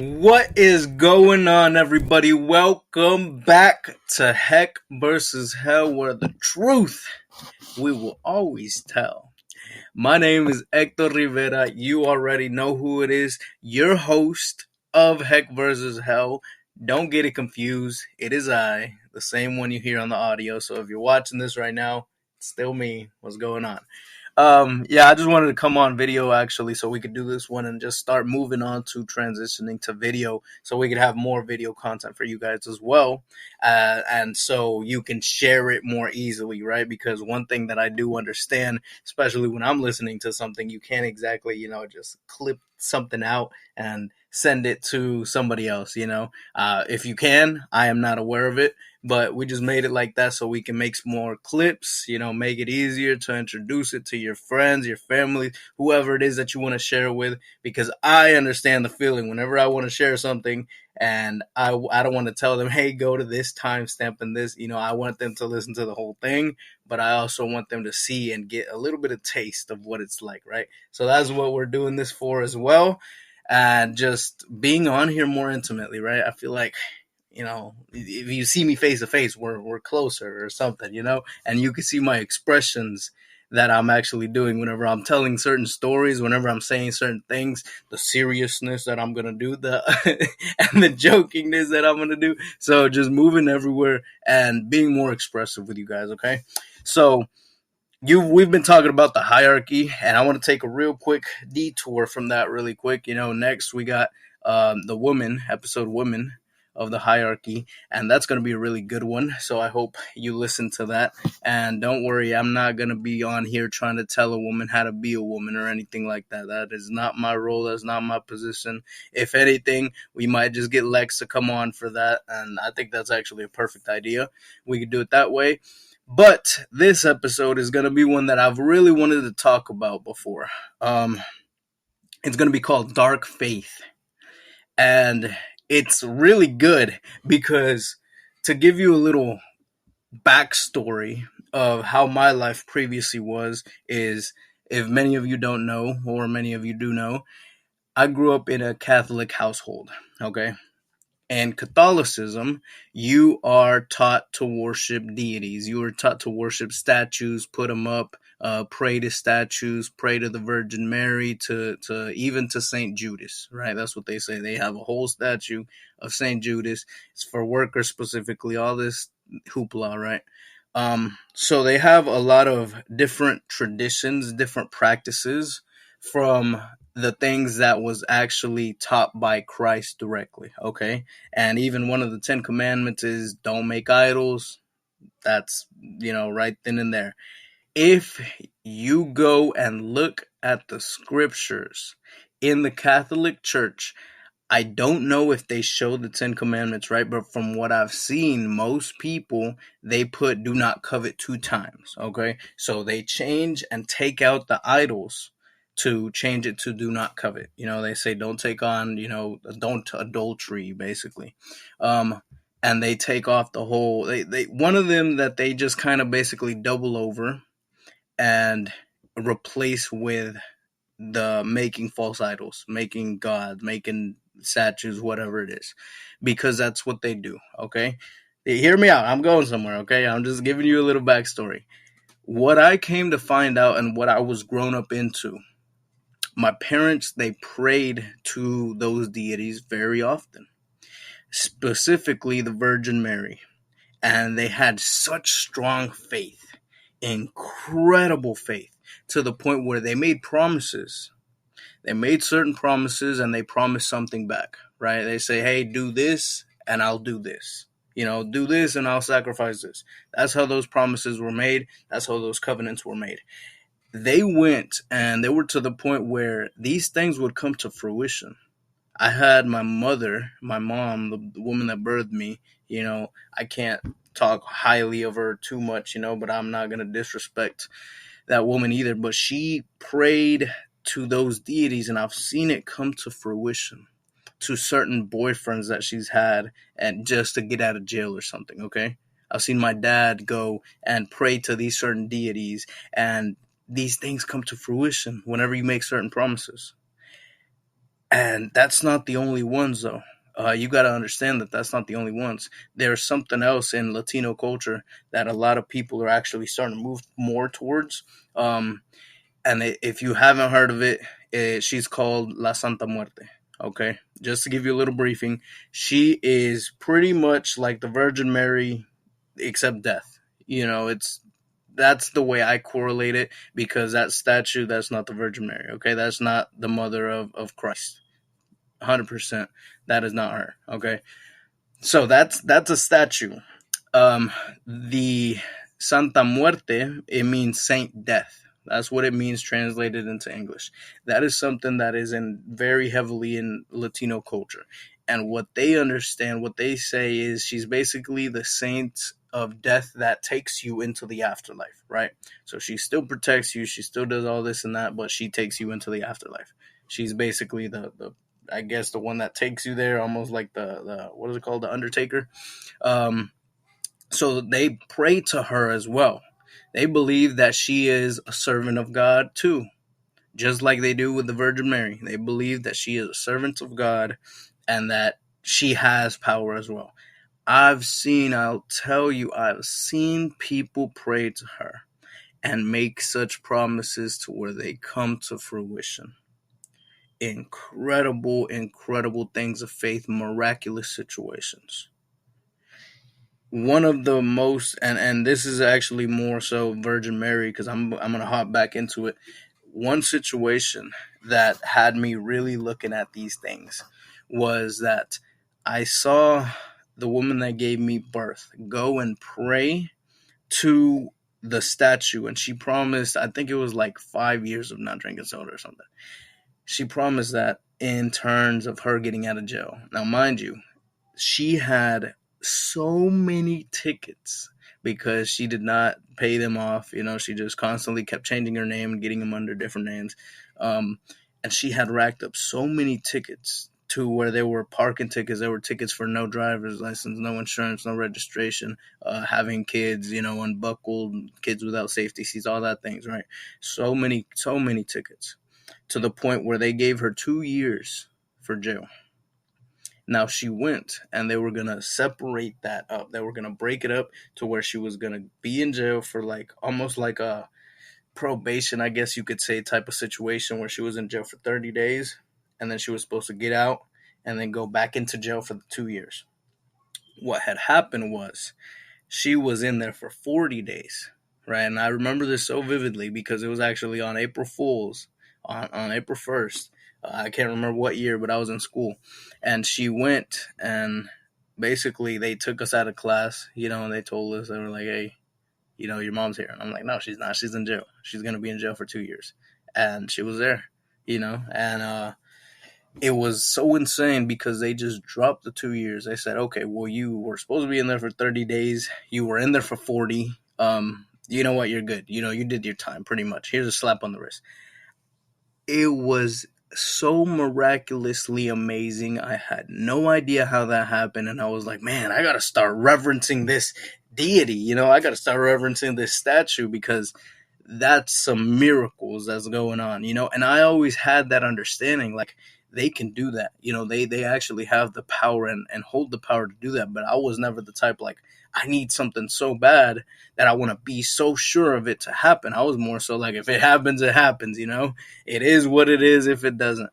What is going on, everybody? Welcome back to Heck versus Hell, where the truth we will always tell. My name is Hector Rivera. You already know who it is. Your host of Heck versus Hell. Don't get it confused. It is I, the same one you hear on the audio. So if you're watching this right now, it's still me. What's going on? I just wanted to come on video actually so we could do this one and just start moving on to transitioning to video so we could have more video content for you guys as well. And so you can share it more easily, right? Because one thing that I do understand, especially when I'm listening to something, you can't exactly, just clip something out and send it to somebody else. If you can, I am not aware of it, but we just made it like that so we can make some more clips, make it easier to introduce it to your friends, your family, whoever it is that you want to share with, because I understand the feeling whenever I want to share something and I don't want to tell them, hey, go to this timestamp and this, I want them to listen to the whole thing, but I also want them to see and get a little bit of taste of what it's like, right? So that's what we're doing this for as well. And just being on here more intimately, right? I feel like, if you see me face to face, we're closer or something, and you can see my expressions that I'm actually doing whenever I'm telling certain stories, whenever I'm saying certain things, the seriousness that I'm gonna do, the and the jokingness that I'm gonna do. So just moving everywhere and being more expressive with you guys, okay? So we've been talking about the hierarchy, and I want to take a real quick detour from that really quick. Next we got the women of the hierarchy, and that's going to be a really good one. So I hope you listen to that. And don't worry, I'm not going to be on here trying to tell a woman how to be a woman or anything like that. That is not my role. That's not my position. If anything, we might just get Lex to come on for that, and I think that's actually a perfect idea. We could do it that way. But this episode is going to be one that I've really wanted to talk about before. It's going to be called Dark Faith. And it's really good because, to give you a little backstory of how my life previously was, is, if many of you don't know, or many of you do know, I grew up in a Catholic household, okay? And Catholicism, you are taught to worship deities. You are taught to worship statues, put them up, pray to statues, pray to the Virgin Mary, to even to Saint Judas, right? That's what they say. They have a whole statue of Saint Judas. It's for workers specifically. All this hoopla, right? So they have a lot of different traditions, different practices from the things that was actually taught by Christ directly, okay? And even one of the 10 commandments is don't make idols. That's, right then and there. If you go and look at the scriptures in the Catholic Church, I don't know if they show the 10 commandments, right? But from what I've seen, most people, they put do not covet 2 times, okay? So they change and take out the idols to change it to do not covet. They say don't take on, don't adultery, basically. And they take off the whole, they one of them that they just kind of basically double over and replace with the making false idols, making gods, making statues, whatever it is, because that's what they do, okay? Hear me out. I'm going somewhere, okay? I'm just giving you a little backstory. What I came to find out and what I was grown up into, my parents, they prayed to those deities very often, specifically the Virgin Mary. And they had such strong faith, incredible faith, to the point where they made promises. They made certain promises and they promised something back, right? They say, hey, do this and I'll do this. Do this and I'll sacrifice this. That's how those promises were made. That's how those covenants were made. They went and they were to the point where these things would come to fruition. I had my mom, the woman that birthed me, I can't talk highly of her too much, but I'm not going to disrespect that woman either. But she prayed to those deities, and I've seen it come to fruition to certain boyfriends that she's had, and just to get out of jail or something, okay? I've seen my dad go and pray to these certain deities, and these things come to fruition whenever you make certain promises. And that's not the only ones, though. You got to understand that that's not the only ones. There's something else in Latino culture that a lot of people are actually starting to move more towards. And if you haven't heard of it, she's called La Santa Muerte. Okay, just to give you a little briefing, she is pretty much like the Virgin Mary, except death. It's that's the way I correlate it, because that statue, that's not the Virgin Mary. Okay, that's not the mother of Christ. 100%, that is not her. Okay, so that's a statue. The Santa Muerte, it means Saint Death. That's what it means translated into English. That is something that is in very heavily in Latino culture. And what they understand, what they say is she's basically the saint of death that takes you into the afterlife, right? So she still protects you, she still does all this and that, but she takes you into the afterlife. She's basically the I guess the one that takes you there, almost like the what is it called, the Undertaker. Um, so they pray to her as well. They believe that she is a servant of God too, just like they do with the Virgin Mary. They believe that she is a servant of God and that she has power as well. I'll tell you, I've seen people pray to her and make such promises to where they come to fruition. Incredible, incredible things of faith, miraculous situations. One of the most, and this is actually more so Virgin Mary, because I'm gonna hop back into it. One situation that had me really looking at these things was that I saw the woman that gave me birth go and pray to the statue, and she promised, I think it was like 5 years of not drinking soda or something. She promised that in terms of her getting out of jail. Now, mind you, she had so many tickets because she did not pay them off. She just constantly kept changing her name and getting them under different names. Um, and she had racked up so many tickets to where there were parking tickets. There were tickets for no driver's license, no insurance, no registration, having kids, unbuckled, kids without safety seats, all that things, right? So many tickets, to the point where they gave her 2 years for jail. Now she went and they were going to separate that up. They were going to break it up to where she was going to be in jail for like almost like a probation, I guess you could say, type of situation, where she was in jail for 30 days and then she was supposed to get out and then go back into jail for the 2 years. What had happened was she was in there for 40 days, right? And I remember this so vividly because it was actually on April Fool's, on April 1st. I can't remember what year, but I was in school. And she went and basically they took us out of class, and they told us, they were like, hey, your mom's here. And I'm like, no, she's not. She's in jail. She's going to be in jail for 2 years. And she was there, and it was so insane because they just dropped the 2 years. They said, okay, well, you were supposed to be in there for 30 days. You were in there for 40. You know what? You're good. You did your time pretty much. Here's a slap on the wrist. It was so miraculously amazing. I had no idea how that happened. And I was like, man, I got to start reverencing this deity. I got to start reverencing this statue because that's some miracles that's going on, and I always had that understanding, like, they can do that, they actually have the power and hold the power to do that. But I was never the type, like, I need something so bad that I want to be so sure of it to happen. I was more so like, if it happens, it happens. It is what it is if it doesn't.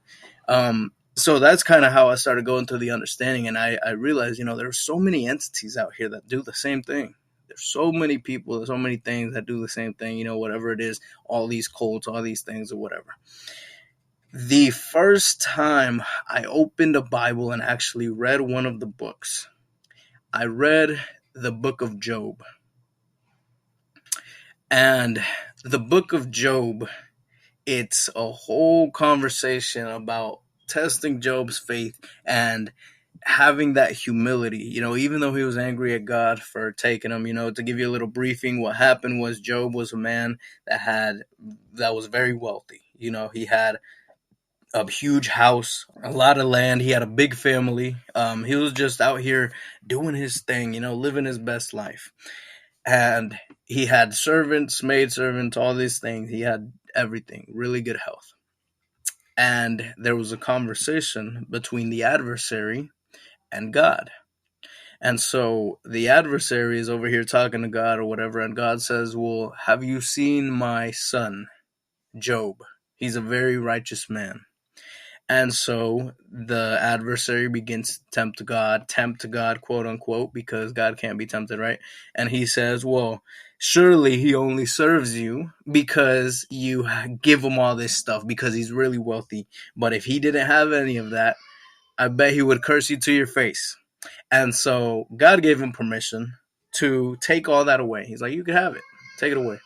So that's kind of how I started going through the understanding, and I realized, there's so many entities out here that do the same thing. There's so many people, there's so many things that do the same thing, whatever it is, all these cults, all these things or whatever. The first time I opened a Bible and actually read one of the books, I read the book of Job. And the book of Job, it's a whole conversation about testing Job's faith and having that humility, even though he was angry at God for taking him. To give you a little briefing, what happened was Job was a man that was very wealthy. He had a huge house, a lot of land. He had a big family. He was just out here doing his thing, living his best life. And he had servants, maidservants, all these things. He had everything, really good health. and there was a conversation between the adversary and God. And so the adversary is over here talking to God or whatever, and God says, well, have you seen my son, Job? He's a very righteous man. And so the adversary begins to tempt God, quote unquote, because God can't be tempted, right? And he says, well, surely he only serves you because you give him all this stuff because he's really wealthy. But if he didn't have any of that, I bet he would curse you to your face. And so God gave him permission to take all that away. He's like, you can have it, take it away,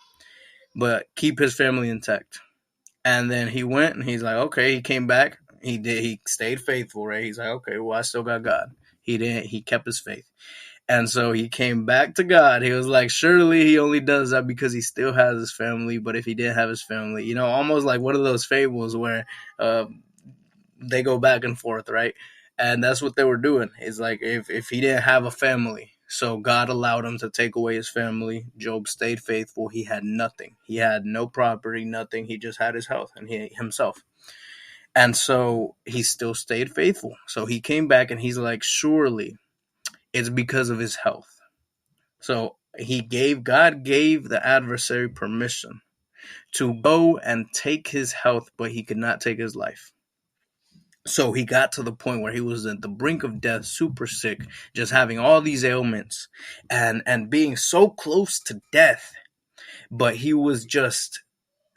but keep his family intact. And then he went and he's like, okay, he came back. He stayed faithful, right? He's like, okay, well, I still got God. He kept his faith. And so he came back to God. He was like, surely he only does that because he still has his family. But if he didn't have his family, almost like one of those fables where they go back and forth, right? And that's what they were doing. It's like if he didn't have a family, so God allowed him to take away his family. Job stayed faithful. He had nothing. He had no property, nothing. He just had his health and himself. And so he still stayed faithful. So he came back and he's like, surely it's because of his health. So God gave the adversary permission to go and take his health, but he could not take his life. So he got to the point where he was at the brink of death, super sick, just having all these ailments and being so close to death. But he was just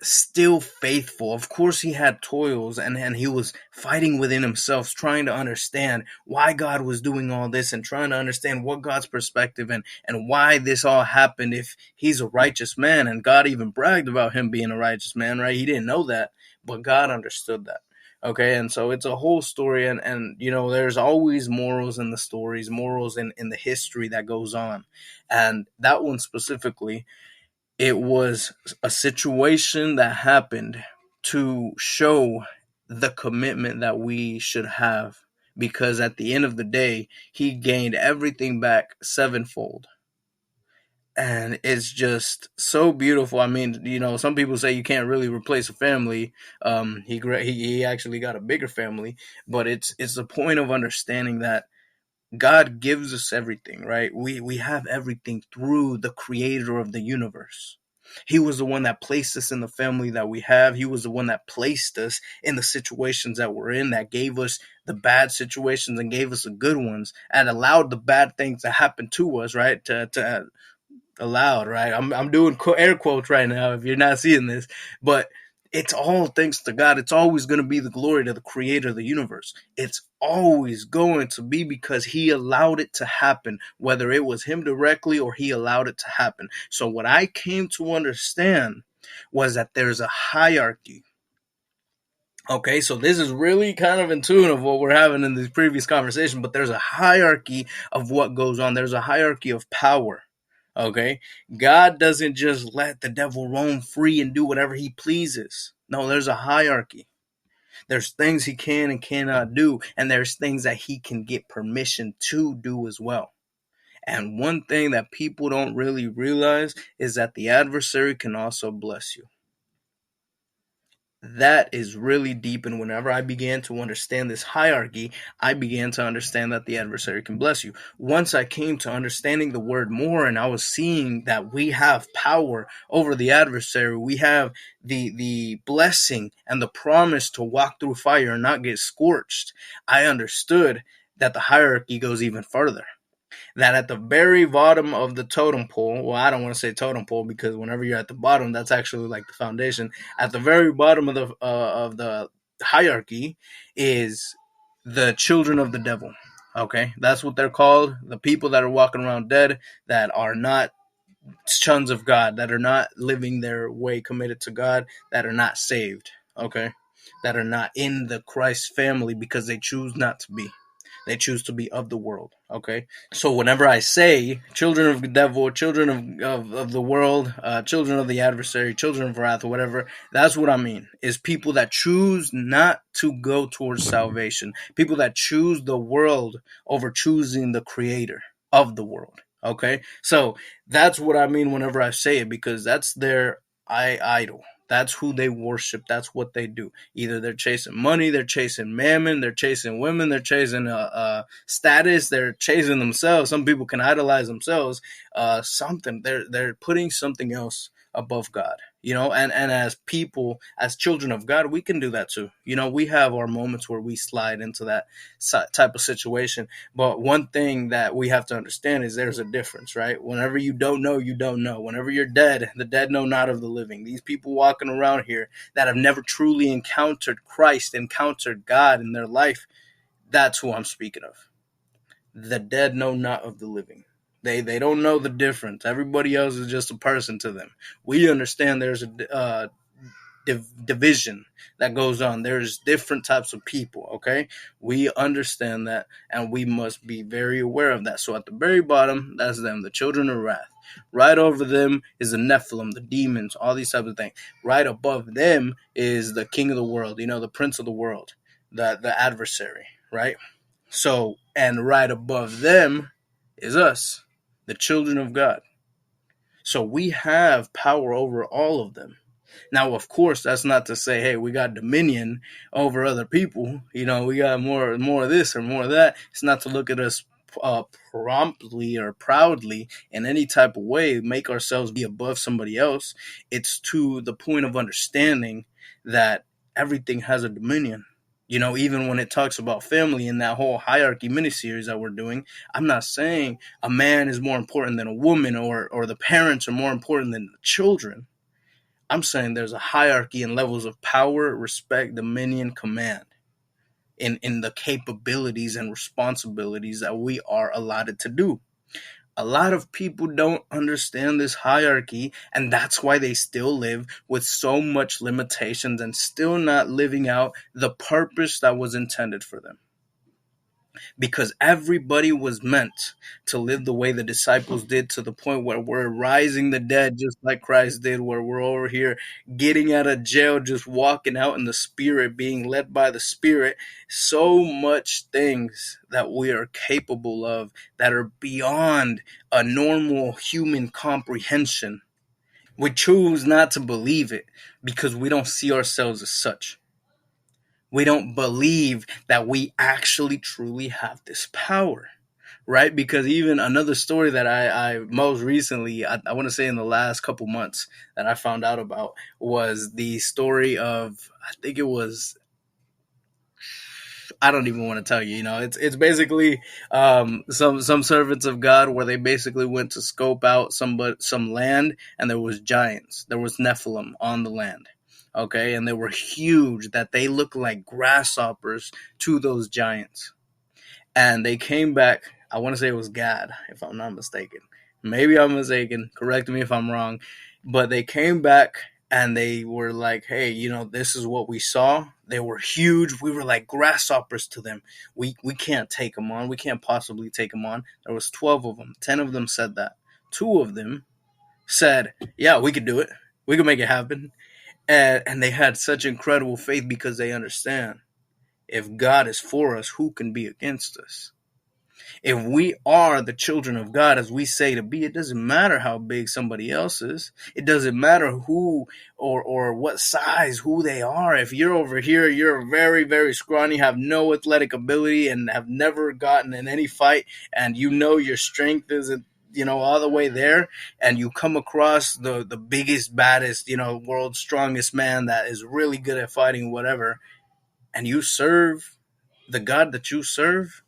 still faithful. Of course, he had toils and he was fighting within himself, trying to understand why God was doing all this and trying to understand what God's perspective and why this all happened if he's a righteous man. And God even bragged about him being a righteous man, right? He didn't know that, but God understood that. Okay, and so it's a whole story, and there's always morals in the stories, morals in the history that goes on. And that one specifically, it was a situation that happened to show the commitment that we should have, because at the end of the day, he gained everything back sevenfold. And it's just so beautiful. I mean, some people say you can't really replace a family. He actually got a bigger family, but it's the point of understanding that God gives us everything, right? We have everything through the creator of the universe. He was the one that placed us in the family that we have. He was the one that placed us in the situations that we're in, that gave us the bad situations and gave us the good ones, and allowed the bad things to happen to us, right? To allowed, right? I'm doing air quotes right now if you're not seeing this, but it's all thanks to God. It's always going to be the glory to the creator of the universe. It's always going to be because he allowed it to happen, whether it was him directly or he allowed it to happen. So what I came to understand was that there's a hierarchy. Okay, so this is really kind of in tune of what we're having in this previous conversation, but there's a hierarchy of what goes on. There's a hierarchy of power. Okay, God doesn't just let the devil roam free and do whatever he pleases. No, there's a hierarchy. There's things he can and cannot do, and there's things that he can get permission to do as well. And one thing that people don't really realize is that the adversary can also bless you. That is really deep, and whenever I began to understand this hierarchy, I began to understand that the adversary can bless you. Once I came to understanding the word more, and I was seeing that we have power over the adversary, we have the blessing and the promise to walk through fire and not get scorched, I understood that the hierarchy goes even further. That at the very bottom of the totem pole, well, I don't want to say totem pole because whenever you're at the bottom, that's actually like the foundation. At the very bottom of the hierarchy is the children of the devil. Okay, that's what they're called. The people that are walking around dead, that are not sons of God, that are not living their way committed to God, that are not saved. Okay, that are not in the Christ family because they choose not to be. They choose to be of the world. Okay, so whenever I say children of the devil, children of the world, children of the adversary, children of wrath, or whatever, that's what I mean, is people that choose not to go towards salvation, people that choose the world over choosing the creator of the world. Okay, so that's what I mean whenever I say it, because that's their idol. That's who they worship. That's what they do. Either they're chasing money, they're chasing mammon, they're chasing women, they're chasing status, they're chasing themselves. Some people can idolize themselves. Something they're putting something else above God. And as people, as children of God, we can do that too. We have our moments where we slide into that type of situation. But one thing that we have to understand is there's a difference, right? Whenever you don't know, you don't know. Whenever you're dead, the dead know not of the living. These people walking around here that have never truly encountered Christ, encountered God in their life, that's who I'm speaking of. The dead know not of the living. They don't know the difference. Everybody else is just a person to them. We understand there's a division that goes on. There's different types of people, okay? We understand that, and we must be very aware of that. So at the very bottom, that's them, the children of wrath. Right over them is the Nephilim, the demons, all these types of things. Right above them is the king of the world, the prince of the world, the adversary, right? So, and right above them is us, the children of God. So we have power over all of them. Now, of course, that's not to say, hey, we got dominion over other people. We got more of this or more of that. It's not to look at us promptly or proudly in any type of way, make ourselves be above somebody else. It's to the point of understanding that everything has a dominion. Even when it talks about family in that whole hierarchy miniseries that we're doing, I'm not saying a man is more important than a woman or the parents are more important than the children. I'm saying there's a hierarchy and levels of power, respect, dominion, command in the capabilities and responsibilities that we are allotted to do. A lot of people don't understand this hierarchy, and that's why they still live with so much limitations and still not living out the purpose that was intended for them. Because everybody was meant to live the way the disciples did, to the point where we're rising the dead just like Christ did, where we're over here getting out of jail, just walking out in the Spirit, being led by the Spirit. So much things that we are capable of that are beyond a normal human comprehension. We choose not to believe it because we don't see ourselves as such. We don't believe that we actually truly have this power, right? Because even another story that I most recently, I want to say in the last couple months, that I found out about was the story of, I think it was, I don't even want to tell you. It's basically some servants of God where they basically went to scope out some land, and there was giants, there was Nephilim on the land. Okay, and they were huge, that they looked like grasshoppers to those giants. And they came back. I want to say it was Gad, if I'm not mistaken. Maybe I'm mistaken. Correct me if I'm wrong. But they came back and they were like, hey, this is what we saw. They were huge. We were like grasshoppers to them. We can't take them on. We can't possibly take them on. There was 12 of them. 10 of them said that. 2 of them said, yeah, we could do it. We could make it happen. And they had such incredible faith because they understand, if God is for us, who can be against us? If we are the children of God, as we say to be, it doesn't matter how big somebody else is. It doesn't matter who or what size, who they are. If you're over here, you're very, very scrawny, have no athletic ability, and have never gotten in any fight, and your strength isn't all the way there, and you come across the biggest, baddest, world's strongest man that is really good at fighting, whatever, and you serve the God that you serve,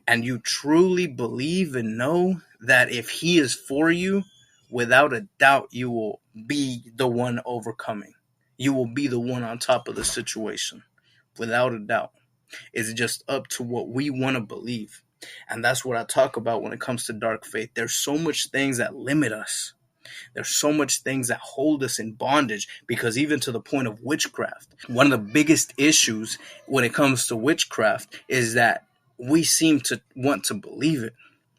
and you truly believe and know that if he is for you, without a doubt, you will be the one overcoming. You will be the one on top of the situation, without a doubt. It's just up to what we want to believe. And that's what I talk about when it comes to dark faith. There's so much things that limit us. There's so much things that hold us in bondage, because even to the point of witchcraft, one of the biggest issues when it comes to witchcraft is that we seem to want to believe it.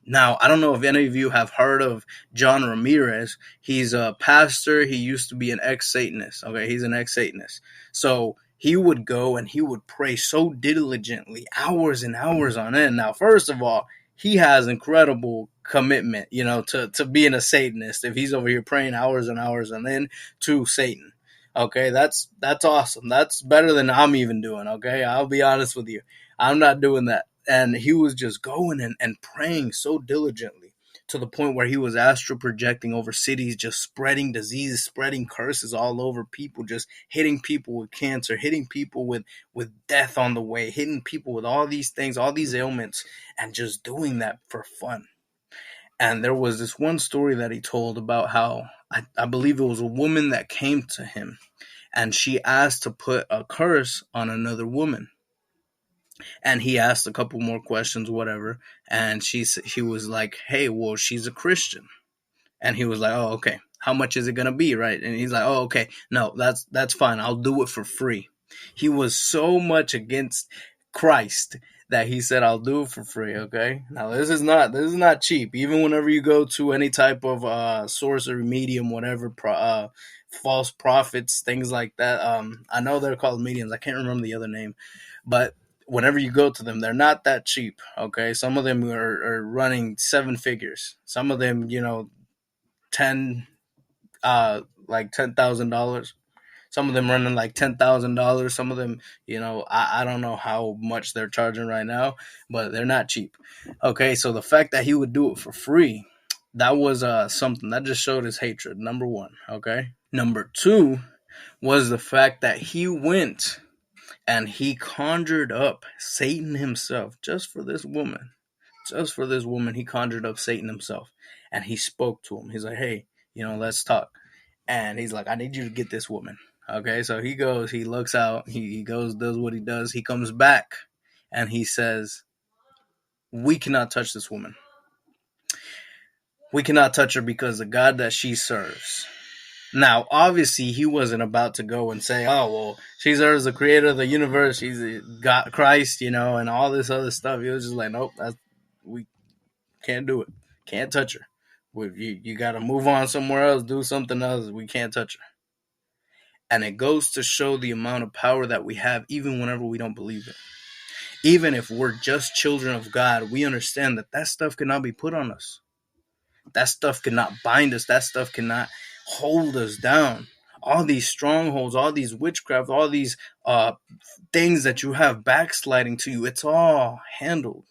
Now, I don't know if any of you have heard of John Ramirez. He's a pastor. He used to be an ex-Satanist. Okay, he's an ex-Satanist. So he would go and he would pray so diligently, hours and hours on end. Now, first of all, he has incredible commitment, to being a Satanist. If he's over here praying hours and hours and then to Satan. Okay, that's awesome. That's better than I'm even doing. Okay, I'll be honest with you. I'm not doing that. And he was just going and praying so diligently to the point where he was astral projecting over cities, just spreading diseases, spreading curses all over people, just hitting people with cancer, hitting people with death on the way, hitting people with all these things, all these ailments, and just doing that for fun. And there was this one story that he told about how I believe it was a woman that came to him and she asked to put a curse on another woman. And he asked a couple more questions, whatever. And she was like, "Hey, well, she's a Christian." And he was like, "Oh, okay. How much is it gonna be, right?" And he's like, "Oh, okay. No, that's fine. I'll do it for free." He was so much against Christ that he said, "I'll do it for free." Okay. Now this is not cheap. Even whenever you go to any type of sorcery medium, whatever, false prophets, things like that. I know they're called mediums. I can't remember the other name, but whenever you go to them, they're not that cheap. Okay. Some of them are running seven figures. Some of them, 10 like $10,000. Some of them running like $10,000. Some of them, I don't know how much they're charging right now, but they're not cheap. Okay, so the fact that he would do it for free, that was something that just showed his hatred. Number one. Okay, number two was the fact that he went and he conjured up Satan himself just for this woman. Just for this woman, he conjured up Satan himself, and he spoke to him. He's like, "Hey, let's talk." And he's like, "I need you to get this woman." Okay, so he goes, he looks out, he goes, does what he does. He comes back and he says, "We cannot touch this woman. We cannot touch her because the God that she serves." Now, obviously, he wasn't about to go and say, "Oh, well, she serves the creator of the universe. She's got Christ, and all this other stuff." He was just like, "Nope, we can't do it. Can't touch her. You got to move on somewhere else, do something else. We can't touch her." And it goes to show the amount of power that we have, even whenever we don't believe it. Even if we're just children of God, we understand that stuff cannot be put on us. That stuff cannot bind us. That stuff cannot hold us down. All these strongholds, all these witchcraft, all these things that you have backsliding to you, it's all handled.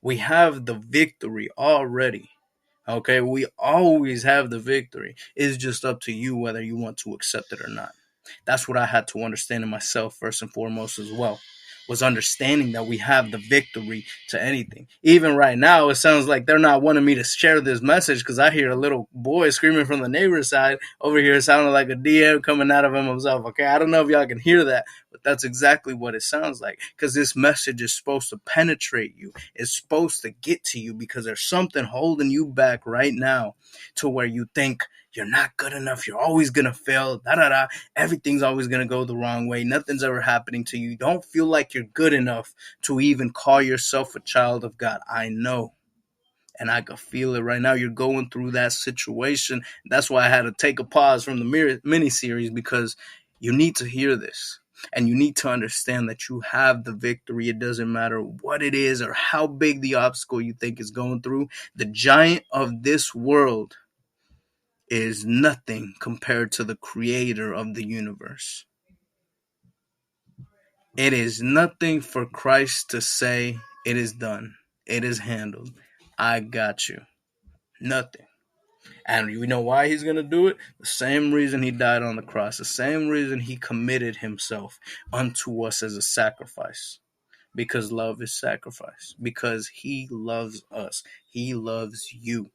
We have the victory already. Okay, we always have the victory. It's just up to you whether you want to accept it or not. That's what I had to understand in myself first and foremost as well, was understanding that we have the victory to anything. Even right now, it sounds like they're not wanting me to share this message because I hear a little boy screaming from the neighbor's side over here, sounding like a DM coming out of him himself. Okay, I don't know if y'all can hear that, but that's exactly what it sounds like, because this message is supposed to penetrate you. It's supposed to get to you because there's something holding you back right now to where you think you're not good enough. You're always going to fail. Everything's always going to go the wrong way. Nothing's ever happening to you. You don't feel like you're good enough to even call yourself a child of God. I know. And I can feel it right now. You're going through that situation. That's why I had to take a pause from the mini-series, because you need to hear this. And you need to understand that you have the victory. It doesn't matter what it is or how big the obstacle you think is going through. The giant of this world is nothing compared to the creator of the universe. It is nothing for Christ to say, "It is done. It is handled. I got you." Nothing. And you know why he's going to do it? The same reason he died on the cross. The same reason he committed himself unto us as a sacrifice. Because love is sacrifice. Because he loves us. He loves you.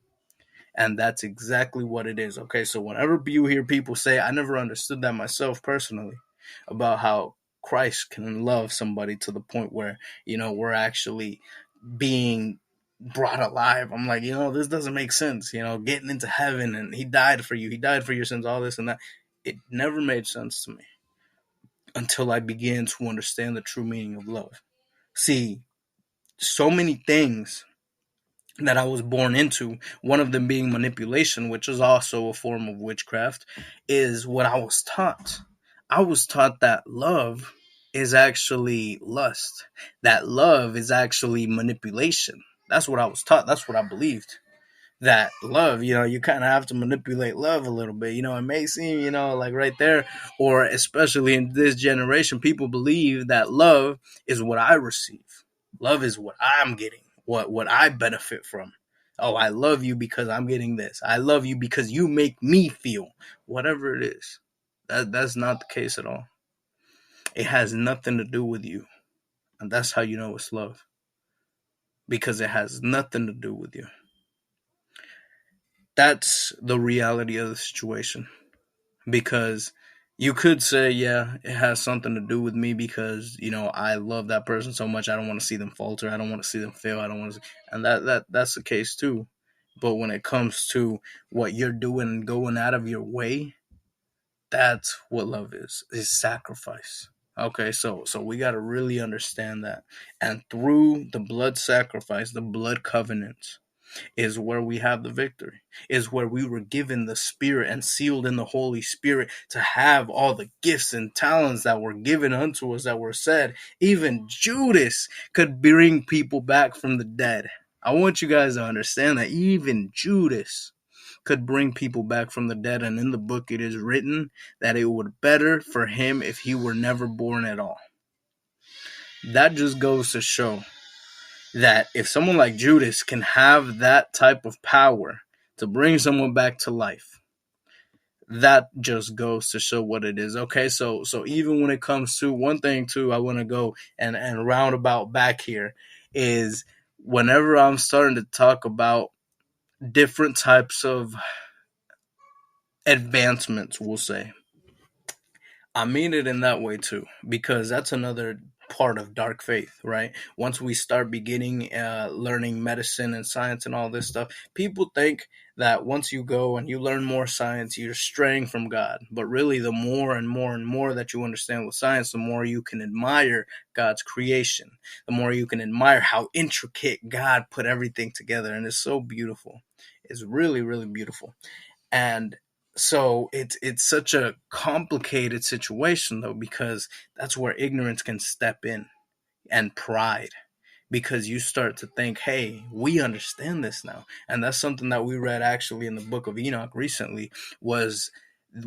And that's exactly what it is. Okay, so whenever you hear people say, I never understood that myself personally, about how Christ can love somebody to the point where, we're actually being brought alive. I'm like, this doesn't make sense. Getting into heaven and he died for you. He died for your sins, all this and that. It never made sense to me until I began to understand the true meaning of love. See, so many things that I was born into, one of them being manipulation, which is also a form of witchcraft, is what I was taught. I was taught that love is actually lust, that love is actually manipulation. That's what I was taught. That's what I believed. That love, you kind of have to manipulate love a little bit. It may seem, like right there, or especially in this generation, people believe that love is what I receive. Love is what I'm getting, what I benefit from. Oh, I love you because I'm getting this. I love you because you make me feel whatever it is. That's not the case at all. It has nothing to do with you. And that's how you know it's love. Because it has nothing to do with you. That's the reality of the situation. Because you could say, yeah, it has something to do with me because, I love that person so much. I don't want to see them falter. I don't want to see them fail. I don't want to, and that's the case too. But when it comes to what you're doing and going out of your way, that's what love is sacrifice. Okay, so we got to really understand that. And through the blood sacrifice, the blood covenant, is where we have the victory, is where we were given the Spirit and sealed in the Holy Spirit to have all the gifts and talents that were given unto us, that were said. Even Judas could bring people back from the dead. I want you guys to understand that even Judas could bring people back from the dead. And in the book, it is written that it would better for him if he were never born at all. That just goes to show that if someone like Judas can have that type of power to bring someone back to life, that just goes to show what it is. Okay, so even when it comes to one thing too, I want to go and roundabout back here is whenever I'm starting to talk about different types of advancements, we'll say, I mean it in that way too, because that's another part of dark faith, right? Once we start beginning learning medicine and science and all this stuff, people think that once you go and you learn more science, you're straying from God. But really, the more and more and more that you understand with science, the more you can admire God's creation, the more you can admire how intricate God put everything together. And it's so beautiful. It's really, really beautiful. And so it's such a complicated situation though, because that's where ignorance can step in, and pride, because you start to think, hey, we understand this now. And that's something that we read actually in the book of Enoch recently, was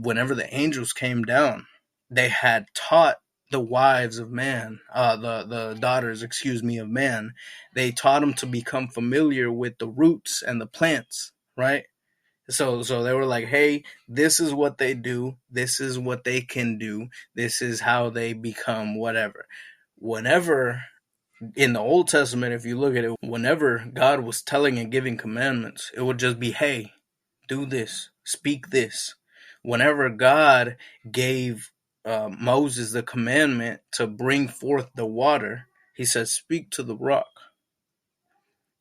whenever the angels came down, they had taught the wives of man, the daughters, of man, they taught them to become familiar with the roots and the plants, right? So they were like, hey, this is what they do. This is what they can do. This is how they become whatever. Whenever in the Old Testament, if you look at it, whenever God was telling and giving commandments, it would just be, hey, do this, speak this. Whenever God gave Moses the commandment to bring forth the water, he said, speak to the rock.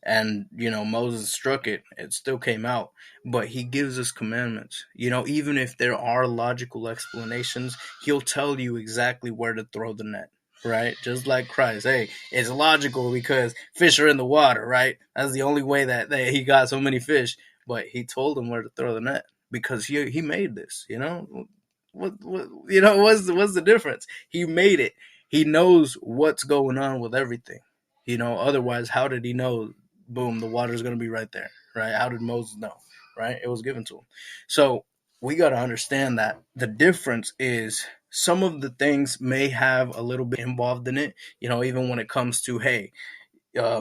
And Moses struck it, it still came out. But he gives us commandments, even if there are logical explanations, he'll tell you exactly where to throw the net, right? Just like Christ. Hey, it's logical because fish are in the water, right? That's the only way that he got so many fish. But he told them where to throw the net because he made this. What's the difference? He made it. He knows what's going on with everything. Otherwise, how did he know? Boom, the water is going to be right there, right? How did Moses know, right? It was given to him. So we got to understand that the difference is some of the things may have a little bit involved in it, even when it comes to, hey,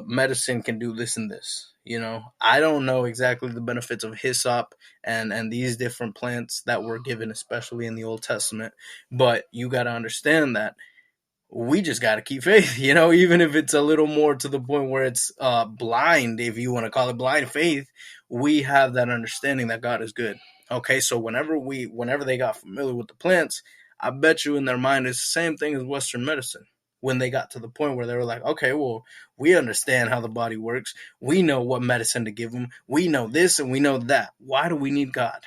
medicine can do this and this. I don't know exactly the benefits of hyssop and these different plants that were given, especially in the Old Testament, but you got to understand that we just got to keep faith, even if it's a little more to the point where it's blind, if you want to call it blind faith, we have that understanding that God is good. Okay, so whenever they got familiar with the plants, I bet you in their mind it's the same thing as Western medicine. When they got to the point where they were like, okay, well, we understand how the body works. We know what medicine to give them. We know this and we know that. Why do we need God?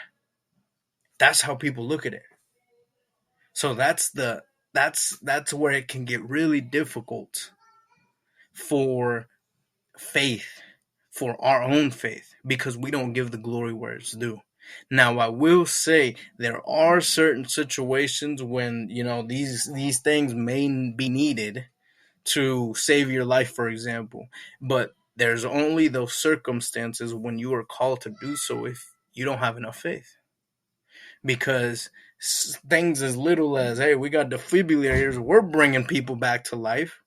That's how people look at it. So that's where it can get really difficult for faith, for our own faith, because we don't give the glory where it's due. Now, I will say there are certain situations when these things may be needed to save your life, for example, but There's only those circumstances when you are called to do so if you don't have enough faith. Because things as little as, hey, we got defibrillators, we're bringing people back to life.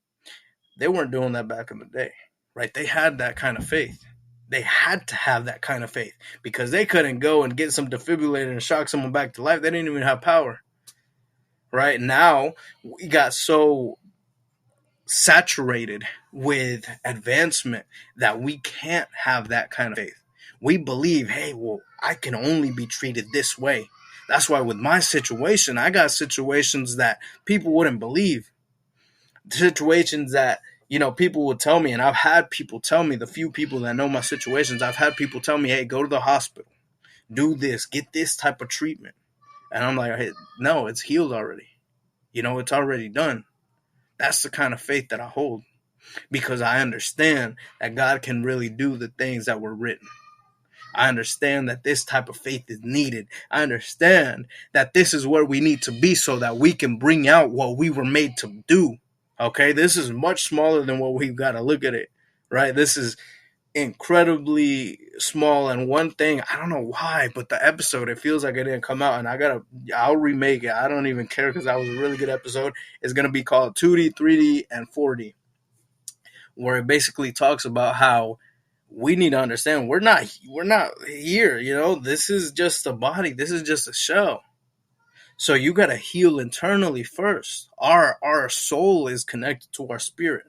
They weren't doing that back in the day, right? They had that kind of faith. They had to have that kind of faith because they couldn't go and get some defibrillator and shock someone back to life. They didn't even have power. Right now, we got so saturated with advancement that we can't have that kind of faith. We believe, hey, well, I can only be treated this way. That's why with my situation, I got situations that people wouldn't believe. Situations that, people would tell me, and I've had people tell me, the few people that know my situations, I've had people tell me, hey, go to the hospital, do this, get this type of treatment. And I'm like, hey, no, it's healed already. It's already done. That's the kind of faith that I hold because I understand that God can really do the things that were written. I understand that this type of faith is needed. I understand that this is where we need to be so that we can bring out what we were made to do. Okay, this is much smaller than what we've got to look at it, right? This is incredibly small. And one thing, I don't know why, but the episode, it feels like it didn't come out, and I'll remake it. I don't even care because that was a really good episode. It's going to be called 2D, 3D, and 4D, where it basically talks about how we need to understand we're not here. This is just a body. This is just a shell. So you got to heal internally first. Our soul is connected to our spirit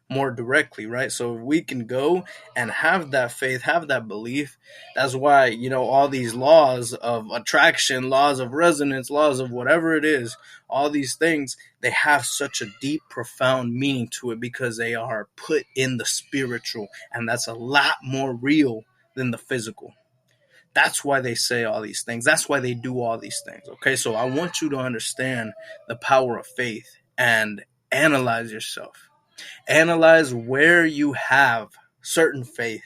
more directly, right? So if we can go and have that faith, have that belief, that's why, all these laws of attraction, laws of resonance, laws of whatever it is, all these things, they have such a deep, profound meaning to it because they are put in the spiritual, and that's a lot more real than the physical. That's why they say all these things. That's why they do all these things. Okay, so I want you to understand the power of faith and analyze yourself. Analyze where you have certain faith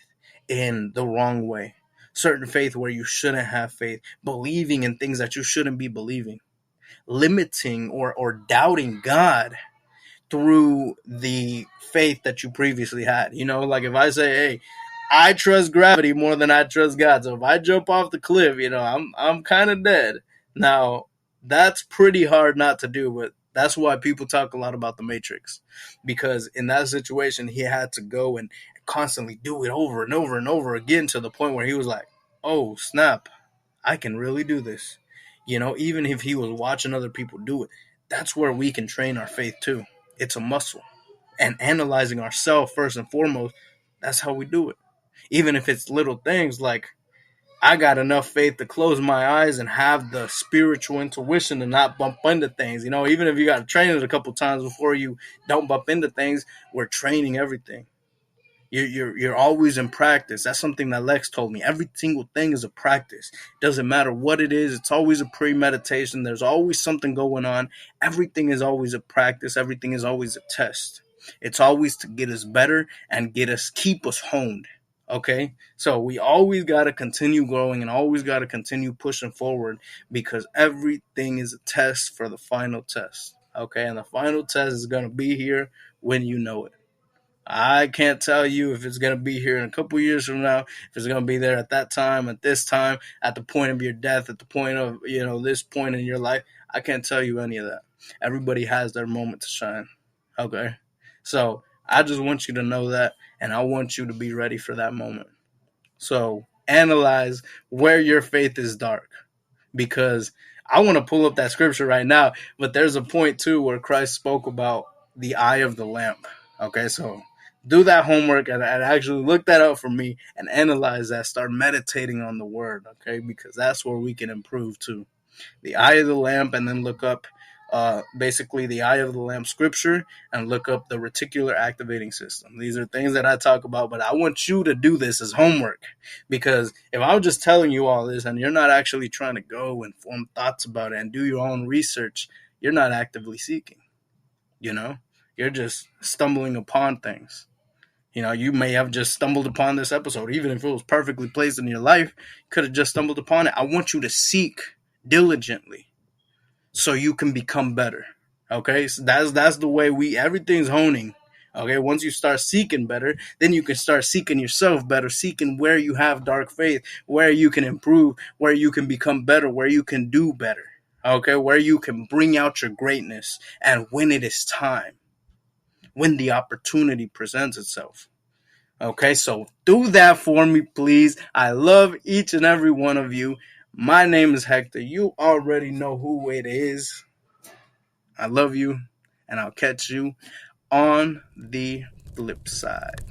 in the wrong way. Certain faith where you shouldn't have faith. Believing in things that you shouldn't be believing. Limiting or doubting God through the faith that you previously had. Like if I say, hey, I trust gravity more than I trust God. So if I jump off the cliff, I'm kind of dead. Now, that's pretty hard not to do, but that's why people talk a lot about the Matrix. Because in that situation, he had to go and constantly do it over and over and over again to the point where he was like, oh, snap, I can really do this. Even if he was watching other people do it, that's where we can train our faith too. It's a muscle. And analyzing ourselves first and foremost, that's how we do it. Even if it's little things like I got enough faith to close my eyes and have the spiritual intuition to not bump into things. Even if you got to train it a couple times before you don't bump into things, we're training everything. You're always in practice. That's something that Lex told me. Every single thing is a practice. Doesn't matter what it is. It's always a premeditation. There's always something going on. Everything is always a practice. Everything is always a test. It's always to get us better and keep us honed. Okay, so we always got to continue growing and always got to continue pushing forward because everything is a test for the final test. Okay, and the final test is going to be here when you know it. I can't tell you if it's going to be here in a couple years from now, if it's going to be there at that time, at this time, at the point of your death, at the point of, this point in your life. I can't tell you any of that. Everybody has their moment to shine. Okay, so I just want you to know that, and I want you to be ready for that moment. So analyze where your faith is dark, because I want to pull up that scripture right now, but there's a point too where Christ spoke about the eye of the lamp. Okay, so do that homework and actually look that up for me and analyze that. Start meditating on the word, okay, because that's where we can improve too. The eye of the lamp, and then look up basically the eye of the lamp scripture and look up the reticular activating system. These are things that I talk about, but I want you to do this as homework, because if I'm just telling you all this and you're not actually trying to go and form thoughts about it and do your own research, you're not actively seeking. You're just stumbling upon things. You may have just stumbled upon this episode. Even if it was perfectly placed in your life, you could have just stumbled upon it. I want you to seek diligently so you can become better. Okay, so that's the way everything's honing. Okay, once you start seeking better, then you can start seeking yourself better, seeking where you have dark faith, where you can improve, where you can become better, where you can do better. Okay, where you can bring out your greatness, and when it is time, when the opportunity presents itself. Okay, so do that for me, please. I love each and every one of you. My name is Hector. You already know who it is. I love you, and I'll catch you on the flip side.